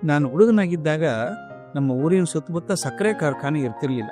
ನಾನು ಹುಡುಗನಾಗಿದ್ದಾಗ ನಮ್ಮ ಊರಿನ ಸುತ್ತಮುತ್ತ ಸಕ್ಕರೆ ಕಾರ್ಖಾನೆ ಇರ್ತಿರ್ಲಿಲ್ಲ.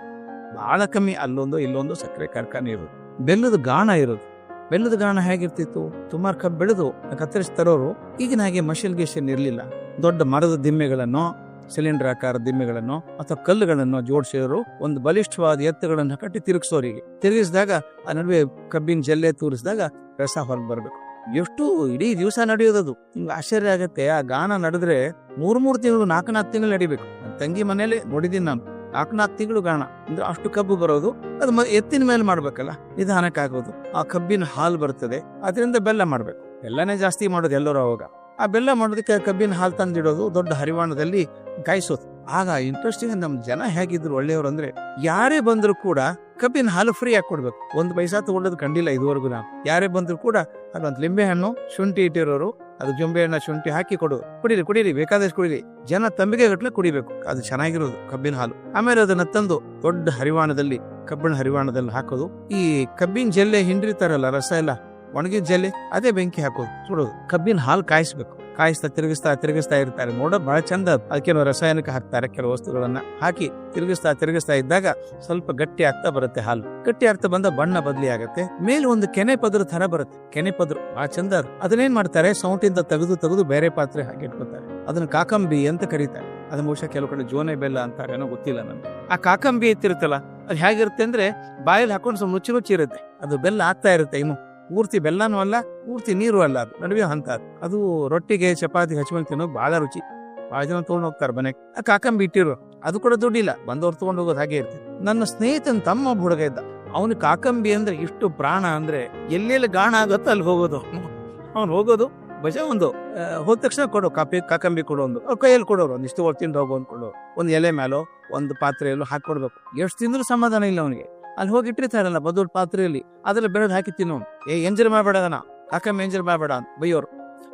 ಬಹಳ ಕಮ್ಮಿ, ಅಲ್ಲೊಂದು ಇಲ್ಲೊಂದು ಸಕ್ಕರೆ ಕಾರ್ಖಾನೆ ಇರೋದು. ಬೆಲ್ಲದ ಗಾಣ ಇರೋದು. ಬೆಲ್ಲದ ಗಾಣ ಹೇಗಿರ್ತಿತ್ತು, ಸುಮಾರು ಕಬ್ಬು ಬೆಳೆದು ಕತ್ತರಿಸಿ ತರೋರು. ಈಗಿನ ಹಾಗೆ ಮಷಿನ್ ಗಿಷನ್ ಇರಲಿಲ್ಲ. ದೊಡ್ಡ ಮರದ ದಿಮ್ಮೆಗಳನ್ನು, ಸಿಲಿಂಡರ್ ಆಕಾರದ ದಿಮ್ಮೆಗಳನ್ನು ಅಥವಾ ಕಲ್ಲುಗಳನ್ನು ಜೋಡಿಸಿದ್ರು. ಒಂದು ಬಲಿಷ್ಠವಾದ ಎತ್ತುಗಳನ್ನು ಕಟ್ಟಿ ತಿರುಗಿಸೋರಿಗೆ, ತಿರುಗಿಸಿದಾಗ ಆ ನಡುವೆ ಕಬ್ಬಿನ ಜಲ್ಲೆ ತೂರಿಸಿದಾಗ ರಸ ಹೊರಗೆ ಬರಬೇಕು. ಎಷ್ಟು ಇಡೀ ದಿವಸ ನಡೆಯೋದದು. ನಿಮ್ಗೆ ಆಶ್ಚರ್ಯ ಆಗತ್ತೆ. ಆ ಗಾಣ ನಡೆದ್ರೆ 3 ತಿಂಗಳು 4 ತಿಂಗಳು ನಡಿಬೇಕು. ನನ್ನ ತಂಗಿ ಮನೇಲಿ ನೋಡಿದೀನಿ ನಾನು. 4 ತಿಂಗಳು ಗಾಣ ಅಂದ್ರೆ ಅಷ್ಟು ಕಬ್ಬು ಬರೋದು. ಅದು ಎತ್ತಿನ ಮೇಲೆ ಮಾಡ್ಬೇಕಲ್ಲ, ನಿಧಾನಕ್ಕಾಗೋದು. ಆ ಕಬ್ಬಿನ ಹಾಲು ಬರ್ತದೆ, ಅದರಿಂದ ಬೆಲ್ಲ ಮಾಡ್ಬೇಕು. ಬೆಲ್ಲನೇ ಜಾಸ್ತಿ ಮಾಡೋದು ಎಲ್ಲರೂ ಅವಾಗ. ಆ ಬೆಲ್ಲ ಮಾಡೋದಕ್ಕೆ ಕಬ್ಬಿನ ಹಾಲು ತಂದಿಡೋದು, ದೊಡ್ಡ ಹರಿವಾಣದಲ್ಲಿ ಕಾಯಿಸೋದು. ಆಗ ಇಂಟ್ರೆಸ್ಟಿಂಗ್, ನಮ್ಮ ಜನ ಹೇಗಿದ್ರು ಒಳ್ಳೆಯವರು ಅಂದ್ರೆ, ಯಾರೇ ಬಂದ್ರು ಕೂಡ ಕಬ್ಬಿನ ಹಾಲು ಫ್ರೀ ಆಗಿ ಕೊಡ್ಬೇಕು. 1 ಪೈಸಾ ತಗೊಂಡದ್ ಕಂಡಿಲ್ಲ ಇದುವರೆಗೂ ನಾನು. ಯಾರೇ ಬಂದ್ರು ಕೂಡ ಅದೊಂದು ಲಿಂಬೆ ಹಣ್ಣು, ಶುಂಠಿ ಇಟ್ಟಿರೋರು, ಅದು ಜಂಬೆ ಹಣ್ಣು ಶುಂಠಿ ಹಾಕಿ ಕೊಡೋದು. ಕುಡೀರಿ ಬೇಕಾದಷ್ಟು ಕುಡೀರಿ. ಜನ ತಂಬಿಗೆ ಗಟ್ಲೆ ಕುಡಿಬೇಕು. ಅದು ಚೆನ್ನಾಗಿರೋದು ಕಬ್ಬಿನ ಹಾಲು. ಆಮೇಲೆ ಅದನ್ನ ತಂದು ದೊಡ್ಡ ಹರಿವಾಣದಲ್ಲಿ, ಕಬ್ಬಿಣ ಹರಿವಾಣದಲ್ಲಿ ಹಾಕೋದು. ಈ ಕಬ್ಬಿನ ಜಲ್ಲೆ ಹಿಂಡಿರ್ತಾರಲ್ಲ, ರಸ ಎಲ್ಲ ಒಣಗಿದ ಜಲ್ಲೆ, ಅದೇ ಬೆಂಕಿ ಹಾಕೋದು, ಸುಡೋದು. ಕಬ್ಬಿನ ಹಾಲು ಕಾಯಿಸ್ಬೇಕು. ಕಾಯಿಸ್ತಾ ತಿರುಗಿಸ್ತಾ ಇರ್ತಾರೆ. ನೋಡೋದು ಬಹಳ ಚಂದ. ಅದಕ್ಕೆ ರಾಸಾಯನಿಕ ಹಾಕ್ತಾರೆ, ಕೆಲವು ವಸ್ತುಗಳನ್ನ ಹಾಕಿ ತಿರುಗಿಸ್ತಾ ಇದ್ದಾಗ ಸ್ವಲ್ಪ ಗಟ್ಟಿ ಆಗ್ತಾ ಬರುತ್ತೆ ಹಾಲು. ಗಟ್ಟಿ ಆಗ್ತಾ ಬಂದ ಬಣ್ಣ ಬದಲಿ ಆಗುತ್ತೆ. ಮೇಲೆ ಒಂದು ಕೆನೆ ಪದ್ರ ತರ ಬರುತ್ತೆ. ಕೆನೆ ಪದ್ರ ಬಹಳ ಚಂದ. ಅದನ್ನೇನ್ ಮಾಡ್ತಾರೆ, ಸೌಂಟಿಂದ ತೆಗೆದು ಬೇರೆ ಪಾತ್ರೆ ಹಾಕಿ ಇಟ್ಕೊತಾರೆ. ಅದನ್ನ ಕಾಕಂಬಿ ಅಂತ ಕರೀತಾರೆ. ಅದನ್ನ ಬಹುಶಃ ಕೆಲವು ಕಡೆ ಜೋನೆ ಬೆಲ್ಲ ಅಂತಾರೆ, ಏನೋ ಗೊತ್ತಿಲ್ಲ ನನ್ಗೆ. ಆ ಕಾಕಂಬಿ ಎತ್ತಿರುತ್ತಲ್ಲ, ಅದು ಹೇಗಿರುತ್ತೆ ಅಂದ್ರೆ ಬಾಯಲ್ಲಿ ಹಾಕೊಂಡು ಸ್ವಲ್ಪ ರುಚಿ ಇರುತ್ತೆ. ಅದು ಬೆಲ್ಲ ಆಗ್ತಾ ಇರುತ್ತೆ. ಇನ್ನು ಪೂರ್ತಿ ಬೆಲ್ಲನೂ ಅಲ್ಲ, ಪೂರ್ತಿ ನೀರು ಅಲ್ಲ, ಅದು ನಡುವೆ ಹಂತ. ಅದು ರೊಟ್ಟಿಗೆ ಚಪಾತಿ ಹಚ್ಕೊಂಡು ತಿನ್ನೋದು ಬಹಳ ರುಚಿ. ಬಹಳ ಜನ ತಗೊಂಡು ಹೋಗ್ತಾರೆ ಮನೆಗೆ. ಆ ಕಾಕಂಬಿ ಇಟ್ಟಿರು, ಅದು ಕೂಡ ದುಡ್ಡಿಲ್ಲ, ಬಂದವ್ರು ತಗೊಂಡು ಹೋಗೋದು ಹಾಗೆ ಇರ್ತದೆ. ನನ್ನ ಸ್ನೇಹಿತನ ತಮ್ಮ ಹುಡುಗ ಇದ್ದ. ಅವನು ಕಾಕಂಬಿ ಅಂದ್ರೆ ಇಷ್ಟು ಪ್ರಾಣ ಅಂದ್ರೆ, ಎಲ್ಲೆಲ್ಲಿ ಗಾಣ ಆಗುತ್ತೋ ಅಲ್ಲಿ ಹೋಗೋದು. ಅವ್ನು ಹೋಗೋದು ಬಜ ಒಂದು ಹೋದ ತಕ್ಷಣ ಕೊಡು ಕಾಕಂಬಿ ಕೊಡು, ಒಂದು ಅವ್ರ ಕೈಯಲ್ಲಿ ಕೊಡೋರು. ಒಂದಿಷ್ಟು ತಿಂದು ಹೋಗೋ ಅಂದ್ಕೊಂಡು ಒಂದು ಎಲೆ ಮೇಲೋ ಒಂದು ಪಾತ್ರೆಯಲ್ಲೋ ಹಾಕೊಡ್ಬೇಕು. ಎಷ್ಟು ತಿಂದ್ರು ಸಮಾಧಾನ ಇಲ್ಲ ಅವನಿಗೆ. ಅಲ್ಲಿ ಹೋಗಿ ಇಟ್ಟಿರ್ತಾರಲ್ಲ ಬದೂರ್ ಪಾತ್ರೆಯಲ್ಲಿ, ಅದ್ರಲ್ಲಿ ಬೆಳೆದು ಹಾಕಿ ತಿನ್ನೋನು. ಎಂಜಲ್ ಮಾಡಬೇಡದನ, ಕಾಕಂಬಿ ಎಂಜಲ್ ಮಾಡಬೇಡ ಅಂತ ಬೈಯೋರು.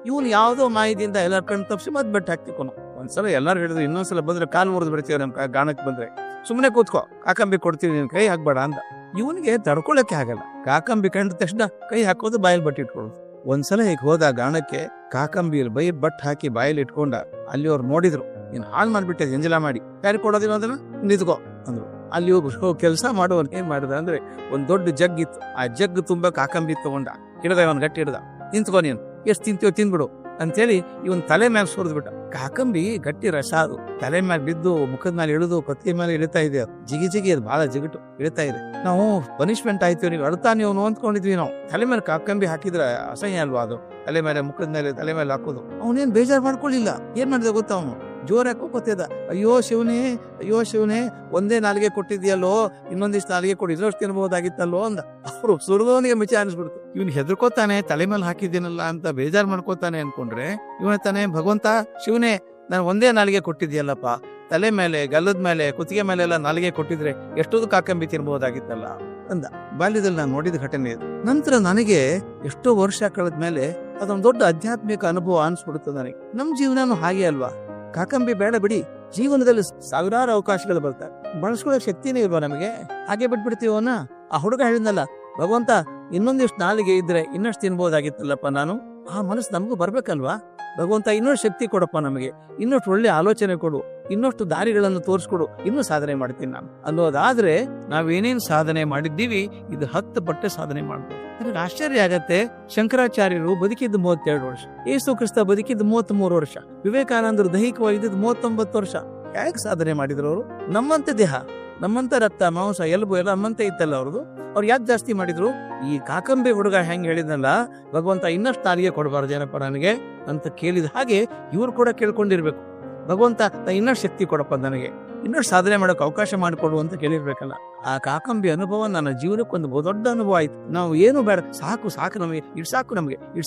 ಇವನು ಯಾವುದೋ ಮಾಹಿತಿಯಿಂದ ಎಲ್ಲರ ಕಣ್ಣು ತಪ್ಪಿಸಿ ಮದ್ ಬೆಟ್ಟು ಹಾಕ್ತಿಕೋನು. ಒಂದ್ಸಲ ಎಲ್ಲಾರು ಹೇಳಿದ್ರು, ಇನ್ನೊಂದ್ಸಲ ಬಂದ್ರೆ ಕಾಲು ಮುರಿದು ಬಿಡ್ತೀವಿ ನಮ್ ಗಾಣಕ್ಕೆ ಬಂದ್ರೆ, ಸುಮ್ಮನೆ ಕೂತ್ಕೋ, ಕಾಕಂಬಿ ಕೊಡ್ತೀವಿ, ನೀನ್ ಕೈ ಹಾಕ್ಬೇಡ ಅಂತ. ಇವನಿಗೆ ತಡ್ಕೊಳಕ್ಕೆ ಆಗಲ್ಲ. ಕಾಕಂಬಿ ಕಂಡ ತಕ್ಷಣ ಕೈ ಹಾಕೋದು, ಬಾಯಲ್ಲಿ ಬಟ್ಟೆ ಇಟ್ಕೊಳ್ಳೋದು. ಒಂದ್ಸಲ ಈಗ ಹೋದ ಗಾಣಕ್ಕೆ, ಕಾಕಂಬಿಯಲ್ಲಿ ಬಟ್ ಹಾಕಿ ಬಾಯಲ್ಲಿ ಇಟ್ಕೊಂಡ. ಅಲ್ಲಿ ಅವ್ರು ನೋಡಿದ್ರು, ನೀನ್ ಹಾಳು ಮಾಡ್ಬಿಟ್ಟೆ ಎಂಜಲ ಮಾಡಿ, ಯಾರಿಗೆ ಕೊಡೋದಿಲ್ಲ ಅದನ್ನ, ನಿಂತ್ಕೋ ಅಂದ್ರು. ಅಲ್ಲಿ ಹೋಗಿ ಕೆಲಸ ಮಾಡುವನ್ ಏನ್ ಮಾಡಿದ ಅಂದ್ರೆ, ಒಂದ್ ದೊಡ್ಡ ಜಗ್ ಇತ್ತು. ಆ ಜಗ್ ತುಂಬಾ ಕಾಕಂಬಿ ತಗೊಂಡ, ಹಿಡ್ದ, ಇವನ್ ಗಟ್ಟಿ ಹಿಡ್ದ. ನಿಂತ್ಕೋ, ನೀನ್ ಎಷ್ಟು ತಿಂತೀವೋ ತಿಂದ್ಬಿಡು ಅಂತೇಳಿ ಇವನ್ ತಲೆ ಮೇಲೆ ಸುರಿದ್ ಬಿಟ್ಟ. ಕಾಕಂಬಿ ಗಟ್ಟಿ ರಸ, ಅದು ತಲೆ ಮೇಲೆ ಬಿದ್ದು, ಮುಖದ ಮೇಲೆ ಇಳಿದು, ಕತ್ತಿ ಮೇಲೆ ಇಳಿತಾ ಇದೆ. ಜಿಗಿ ಅದು ಬಹಳ ಜಿಗಿಟು ಇಳಿತಾ ಇದೆ. ನಾವು ಪನಿಷ್ಮೆಂಟ್ ಆಯ್ತು, ನೀವು ಅಳ್ತಾ ನೀವು ಅಂದ್ಕೊಂಡಿದ್ವಿ. ನಾವು ತಲೆ ಮೇಲೆ ಕಾಕಂಬಿ ಹಾಕಿದ್ರೆ ಅಸಹ್ಯ ಅಲ್ವಾ ಅದು, ತಲೆ ಮೇಲೆ, ಮುಖದ ಮೇಲೆ, ತಲೆ ಮೇಲೆ ಹಾಕೋದು. ಅವನೇನ್ ಬೇಜಾರ್ ಮಾಡ್ಕೊಳ್ಳಿಲ್ಲ. ಏನ್ ಮಾಡಿದೆ ಗೊತ್ತಾ, ಅವನು ಜೋರ್ ಹಾಕೋತಿದ್ದ. ಅಯ್ಯೋ ಶಿವನೇ, ಒಂದೇ ನಾಲಿಗೆ ಕೊಟ್ಟಿದ್ಯಲ್ಲೋ, ಇನ್ನೊಂದಿಷ್ಟು ನಾಲಿಗೆ ಕೊಡಿ, ಇದ್ರಷ್ಟು ತಿನ್ಬಹುದಾಗಿತ್ತಲ್ಲೋ ಅಂದ. ಅವರು ಸುರದವನಿಗೆ ಮಿಚ ಅನಿಸ್ಬಿಡ್ತು. ಇವನ್ ಹೆದರ್ಕೋತಾನೆ, ತಲೆ ಮೇಲೆ ಹಾಕಿದ್ದೀನಲ್ಲ ಅಂತ ಬೇಜಾರ್ ಮಾಡ್ಕೋತಾನೆ ಅನ್ಕೊಂಡ್ರೆ, ಇವನ ತಾನೆ, ಭಗವಂತ ಶಿವನೇ, ನಾನು ಒಂದೇ ನಾಲಿಗೆ ಕೊಟ್ಟಿದ್ಯಲ್ಲಪ್ಪ, ತಲೆ ಮೇಲೆ, ಗಲ್ಲದ ಮೇಲೆ, ಕುತ್ತಿಗೆ ಮೇಲೆ ಎಲ್ಲ ನಾಲಿಗೆ ಕೊಟ್ಟಿದ್ರೆ ಎಷ್ಟೊಂದು ಕಾಕಂಬಿ ತಿನ್ಬಹುದಾಗಿತ್ತಲ್ಲ ಅಂದ. ಬಾಲ್ಯದಲ್ಲಿ ನಾನು ನೋಡಿದ ಘಟನೆ ಇದು. ನಂತರ ನನಗೆ ಎಷ್ಟೋ ವರ್ಷ ಕಳೆದ್ಮೇಲೆ ಅದೊಂದು ದೊಡ್ಡ ಆಧ್ಯಾತ್ಮಿಕ ಅನುಭವ ಅನ್ಸ್ಬಿಡುತ್ತೆ ನನಗೆ. ನಮ್ ಜೀವನನು ಹಾಗೆ ಅಲ್ವಾ? ಕಾಕಂಬಿ ಬೇಡ ಬಿಡಿ, ಜೀವನದಲ್ಲಿ ಸಾವಿರಾರು ಅವಕಾಶಗಳು ಬರ್ತಾರೆ, ಬಳಸ್ಕೊಳ್ಳೋ ಶಕ್ತಿನೇ ಇಲ್ವಾ ನಮಗೆ? ಹಾಗೆ ಬಿಟ್ಬಿಡ್ತೀವನ್ನ. ಆ ಹುಡುಗ ಹೇಳಿದ್ನಲ್ಲ, ಭಗವಂತ ಇನ್ನೊಂದಿಷ್ಟು ನಾಲಿಗೆ ಇದ್ರೆ ಇನ್ನಷ್ಟು ತಿನ್ಬೋದಾಗಿತ್ತಲ್ಲಪ್ಪ ನಾನು. ಆ ಮನಸ್ಸು ನಮಗೂ ಬರ್ಬೇಕಲ್ವಾ? ಭಗವಂತ ಇನ್ನಷ್ಟು ಶಕ್ತಿ ಕೊಡಪ್ಪ ನಮಗೆ, ಇನ್ನಷ್ಟು ಒಳ್ಳೆ ಆಲೋಚನೆ ಕೊಡು, ಇನ್ನಷ್ಟು ದಾರಿಗಳನ್ನು ತೋರಿಸ್ಕೊಡು, ಇನ್ನೂ ಸಾಧನೆ ಮಾಡ್ತೀನಿ ನಾನು ಅನ್ನೋದಾದ್ರೆ, ನಾವೇನೇನ್ ಸಾಧನೆ ಮಾಡಿದ್ದೀವಿ ಇದು 10 ಪಟ್ಟು ಸಾಧನೆ ಮಾಡ್ಬೋದು. ನನಗೆ ಆಶ್ಚರ್ಯ ಆಗತ್ತೆ. ಶಂಕರಾಚಾರ್ಯರು ಬದುಕಿದ್ದು 32 ವರ್ಷ, ಯೇಸು ಕ್ರಿಸ್ತ ಬದುಕಿದ್ದು 33 ವರ್ಷ, ವಿವೇಕಾನಂದರು ದೈಹಿಕವಾಗಿದ್ದು 39 ವರ್ಷ. ಹೇಗೆ ಸಾಧನೆ ಮಾಡಿದ್ರು ಅವರು? ನಮ್ಮಂತೆ ದೇಹ, ನಮ್ಮಂತ ರಕ್ತ, ಮಾಂಸ, ಎಲುಬು ಎಲ್ಲ ನಮ್ಮಂತೆ ಇತ್ತಲ್ಲ ಅವ್ರದ್ದು. ಅವ್ರು ಯಾಕೆ ಜಾಸ್ತಿ ಮಾಡಿದ್ರು? ಈ ಕಾಕಂಬಿ ಹುಡುಗ ಹೆಂಗ್ ಹೇಳಿದ್ನಲ್ಲ, ಭಗವಂತ ಇನ್ನಷ್ಟು ನಾಲಿಗೆ ಕೊಡಬಾರ್ದು ಏನಪ್ಪ ನನಗೆ ಅಂತ ಕೇಳಿದ ಹಾಗೆ ಇವ್ರು ಕೂಡ ಕೇಳ್ಕೊಂಡಿರ್ಬೇಕು. ಭಗವಂತ ಇನ್ನಷ್ಟು ಶಕ್ತಿ ಕೊಡಪ್ಪ ನನಗೆ, ಇನ್ನಷ್ಟು ಸಾಧನೆ ಮಾಡೋಕೆ ಅವಕಾಶ ಮಾಡಿಕೊಡು ಅಂತ ಕೇಳಿರ್ಬೇಕಲ್ಲ. ಆ ಕಾಕಂಬಿ ಅನುಭವ ನನ್ನ ಜೀವನಕ್ಕೆ ಒಂದು ದೊಡ್ಡ ಅನುಭವ ಆಯ್ತು. ನಾವು ಏನು ಬೇಡ, ಸಾಕು ನಮಗೆ, ಇಡ್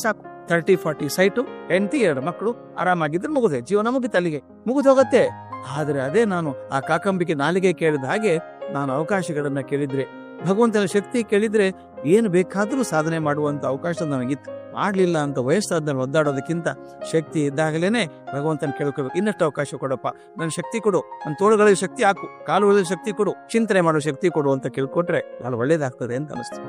ಸಾಕು 30-40 ಸೈಟು, ಹೆಂಡತಿ, 2 ಮಕ್ಕಳು, ಆರಾಮಾಗಿದ್ರೆ ಮುಗಿದೆ, ಜೀವನ ಮುಗಿತು, ಅಲ್ಲಿಗೆ ಮುಗಿದು ಹೋಗತ್ತೆ. ಆದ್ರೆ ಅದೇ ನಾನು ಆ ಕಾಕಂಬಿಗೆ ನಾಲಿಗೆ ಕೇಳಿದ ಹಾಗೆ ನಾನು ಅವಕಾಶಗಳನ್ನ ಕೇಳಿದ್ರೆ, ಭಗವಂತನ ಶಕ್ತಿ ಕೇಳಿದ್ರೆ ಏನು ಬೇಕಾದ್ರೂ ಸಾಧನೆ ಮಾಡುವಂತ ಅವಕಾಶ ನನಗಿತ್ತು. ಮಾಡ್ಲಿಲ್ಲ ಅಂತ ವಯಸ್ಸಾದ್ಮೇಲೆ ಒದ್ದಾಡೋದಕ್ಕಿಂತ ಶಕ್ತಿ ಇದ್ದಾಗಲೇನೆ ಭಗವಂತನ ಕೇಳ್ಕೋಬೇಕು, ಇನ್ನಷ್ಟು ಅವಕಾಶ ಕೊಡಪ್ಪ, ನನ್ನ ಶಕ್ತಿ ಕೊಡು, ನನ್ನ ತೋಳುಗಳಿಗೆ ಶಕ್ತಿ ಹಾಕು, ಕಾಲುಗಳಿಗೆ ಶಕ್ತಿ ಕೊಡು, ಚಿಂತನೆ ಮಾಡೋ ಶಕ್ತಿ ಕೊಡು ಅಂತ ಕೇಳ್ಕೊಟ್ರೆ ಭಾಳ ಒಳ್ಳೇದಾಗ್ತದೆ ಅಂತ ಅನಿಸ್ತು.